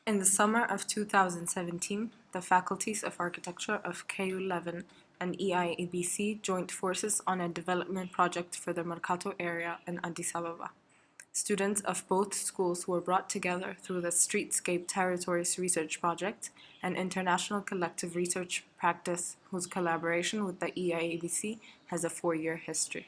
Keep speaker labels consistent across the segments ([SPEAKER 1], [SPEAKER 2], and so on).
[SPEAKER 1] In the summer of 2017, the faculties of architecture of KU11 and EIABC joined forces on a development project for the Merkato area in Addis Ababa. Students of both schools were brought together through the Streetscape Territories Research Project, an international collective research practice whose collaboration with the EIABC has a 4-year history.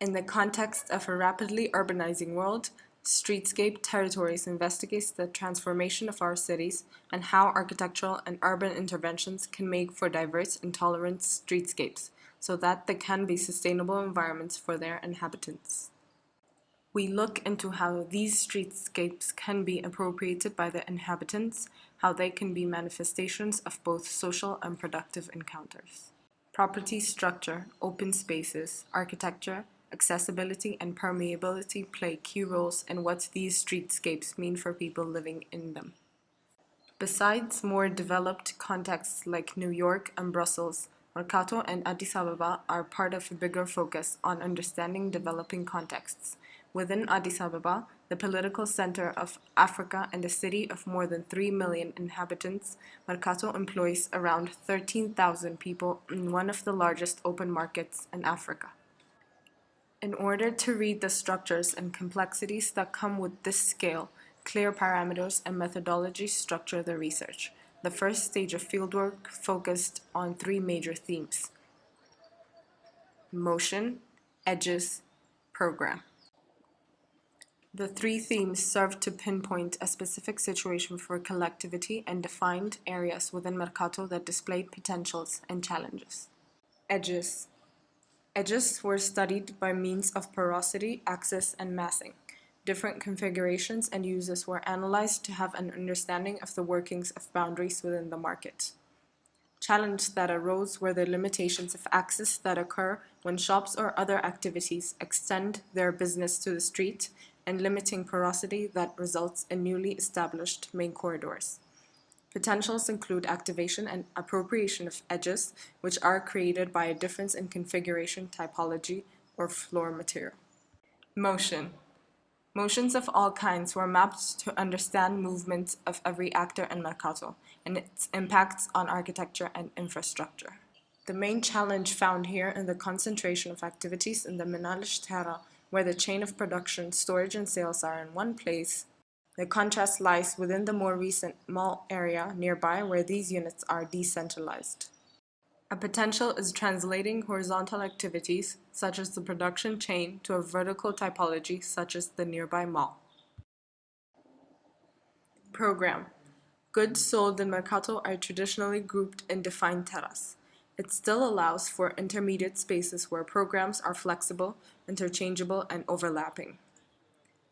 [SPEAKER 1] In the context of a rapidly urbanizing world, Streetscape Territories investigates the transformation of our cities and how architectural and urban interventions can make for diverse and tolerant streetscapes so that they can be sustainable environments for their inhabitants. We look into how these streetscapes can be appropriated by the inhabitants, how they can be manifestations of both social and productive encounters. Property structure, open spaces, architecture, accessibility, and permeability play key roles in what these streetscapes mean for people living in them. Besides more developed contexts like New York and Brussels, Merkato and Addis Ababa are part of a bigger focus on understanding developing contexts. Within Addis Ababa, the political center of Africa and a city of more than 3 million inhabitants, Merkato employs around 13,000 people in one of the largest open markets in Africa. In order to read the structures and complexities that come with this scale, clear parameters and methodologies structure the research. The first stage of fieldwork focused on 3 major themes: motion, edges, program. The 3 themes served to pinpoint a specific situation for collectivity and defined areas within Merkato that displayed potentials and challenges. Edges. Edges were studied by means of porosity, axis, and massing. Different configurations and uses were analyzed to have an understanding of the workings of boundaries within the market. Challenges that arose were the limitations of access that occur when shops or other activities extend their business to the street, and limiting porosity that results in newly established main corridors. Potentials include activation and appropriation of edges, which are created by a difference in configuration, typology, or floor material. Motion. Motions of all kinds were mapped to understand movements of every actor in Merkato and its impacts on architecture and infrastructure. The main challenge found here in the concentration of activities in the Minalish Terra, where the chain of production, storage, and sales are in one place. The contrast lies within the more recent mall area nearby, where these units are decentralized. A potential is translating horizontal activities, such as the production chain, to a vertical typology, such as the nearby mall. Program. Goods sold in Merkato are traditionally grouped in defined terras. It still allows for intermediate spaces where programs are flexible, interchangeable, and overlapping.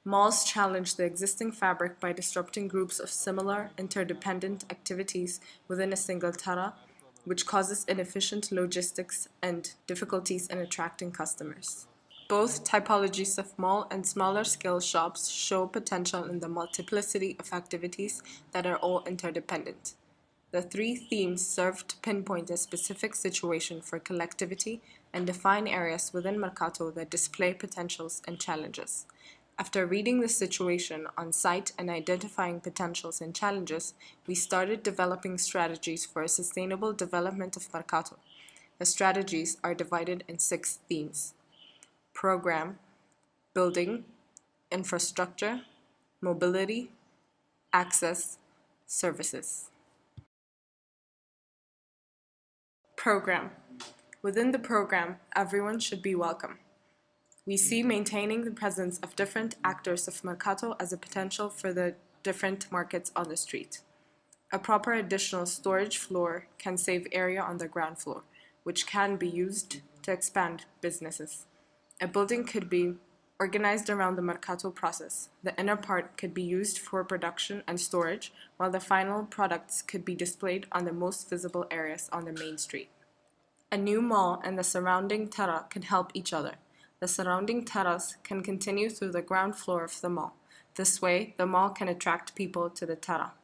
[SPEAKER 1] Malls challenge the existing fabric by disrupting groups of similar, interdependent activities within a single terra, which causes inefficient logistics and difficulties in attracting customers. Both typologies of mall and smaller scale shops show potential in the multiplicity of activities that are all interdependent. The 3 themes serve to pinpoint a specific situation for collectivity and define areas within Merkato that display potentials and challenges. After reading the situation on site and identifying potentials and challenges, we started developing strategies for a sustainable development of Merkato. The strategies are divided in 6 themes: program, building, infrastructure, mobility, access, services. Program. Within the program, everyone should be welcome. We see maintaining the presence of different actors of Merkato as a potential for the different markets on the street. A proper additional storage floor can save area on the ground floor, which can be used to expand businesses. A building could be organized around the Merkato process. The inner part could be used for production and storage, while the final products could be displayed on the most visible areas on the main street. A new mall and the surrounding terra can help each other. The surrounding terras can continue through the ground floor of the mall. This way, the mall can attract people to the terra.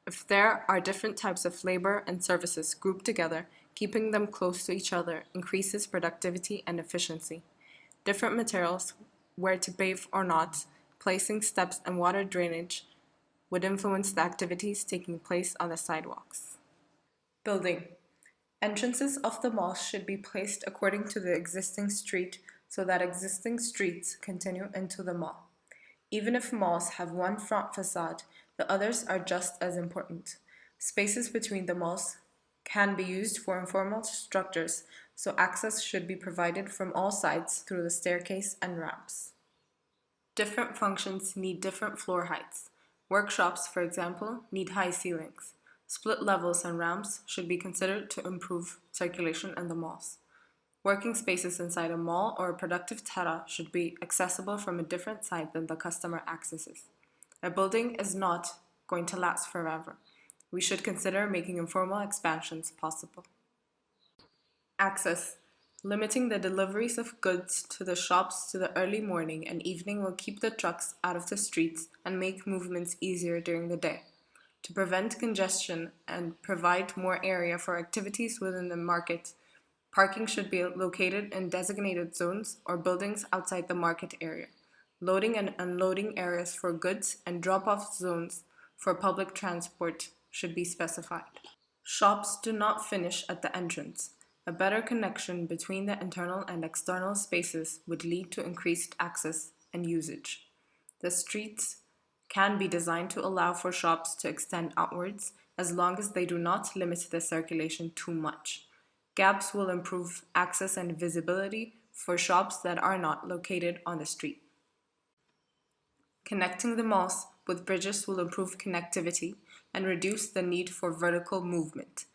[SPEAKER 1] If there are different types of labor and services grouped together, keeping them close to each other increases productivity and efficiency. Different materials, where to pave or not, placing steps and water drainage, would influence the activities taking place on the sidewalks. Building. Entrances of the mall should be placed according to the existing street so that existing streets continue into the mall. Even if malls have one front facade, the others are just as important. Spaces between the malls can be used for informal structures, so access should be provided from all sides through the staircase and ramps. Different functions need different floor heights. Workshops, for example, need high ceilings. Split levels and ramps should be considered to improve circulation in the malls. Working spaces inside a mall or a productive tara should be accessible from a different side than the customer accesses. A building is not going to last forever. We should consider making informal expansions possible. Access. Limiting the deliveries of goods to the shops to the early morning and evening will keep the trucks out of the streets and make movements easier during the day. To prevent congestion and provide more area for activities within the market, parking should be located in designated zones or buildings outside the market area. Loading and unloading areas for goods and drop-off zones for public transport should be specified. Shops do not finish at the entrance. A better connection between the internal and external spaces would lead to increased access and usage. The streets can be designed to allow for shops to extend outwards as long as they do not limit the circulation too much. Gaps will improve access and visibility for shops that are not located on the street. Connecting the malls with bridges will improve connectivity and reduce the need for vertical movement.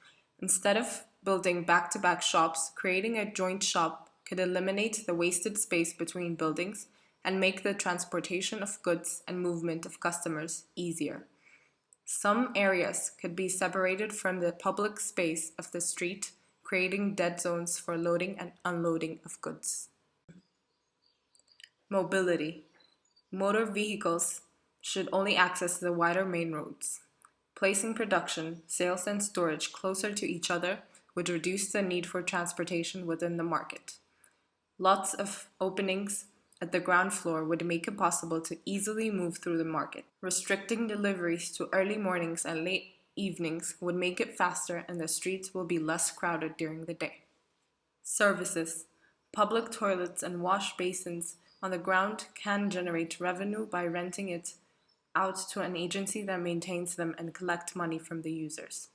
[SPEAKER 1] Instead of building back-to-back shops, creating a joint shop could eliminate the wasted space between buildings and make the transportation of goods and movement of customers easier. Some areas could be separated from the public space of the street, creating dead zones for loading and unloading of goods. Mobility. Motor vehicles should only access the wider main roads. Placing production, sales, and storage closer to each other would reduce the need for transportation within the market. Lots of openings at the ground floor would make it possible to easily move through the market. Restricting deliveries to early mornings and late evenings would make it faster and the streets will be less crowded during the day. Services. Public toilets and wash basins on the ground can generate revenue by renting it out to an agency that maintains them and collect money from the users.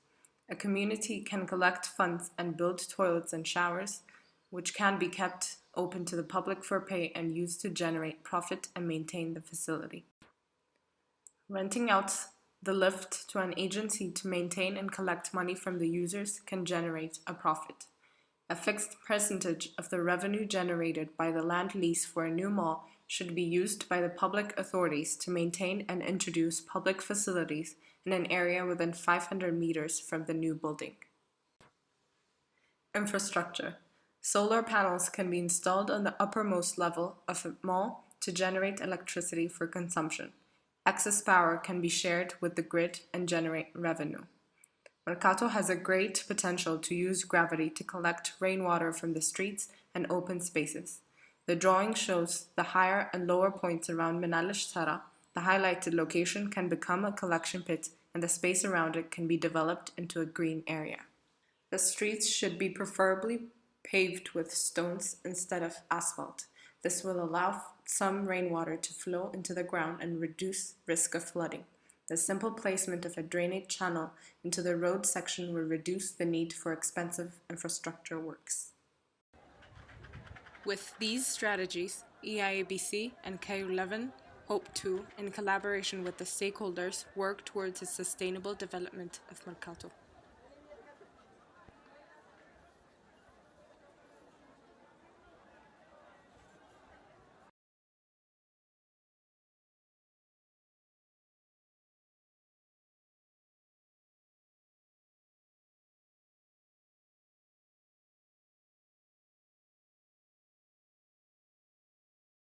[SPEAKER 1] A community can collect funds and build toilets and showers, which can be kept open to the public for pay and used to generate profit and maintain the facility. Renting out the lift to an agency to maintain and collect money from the users can generate a profit. A fixed percentage of the revenue generated by the land lease for a new mall should be used by the public authorities to maintain and introduce public facilities in an area within 500 meters from the new building. Infrastructure. Solar panels can be installed on the uppermost level of a mall to generate electricity for consumption. Excess power can be shared with the grid and generate revenue. Merkato has a great potential to use gravity to collect rainwater from the streets and open spaces. The drawing shows the higher and lower points around Minalish Tara. The highlighted location can become a collection pit and the space around it can be developed into a green area. The streets should be preferably paved with stones instead of asphalt. This will allow some rainwater to flow into the ground and reduce risk of flooding. The simple placement of a drainage channel into the road section will reduce the need for expensive infrastructure works. With these strategies, EIABC and KU11 hope to, in collaboration with the stakeholders, work towards a sustainable development of Merkato.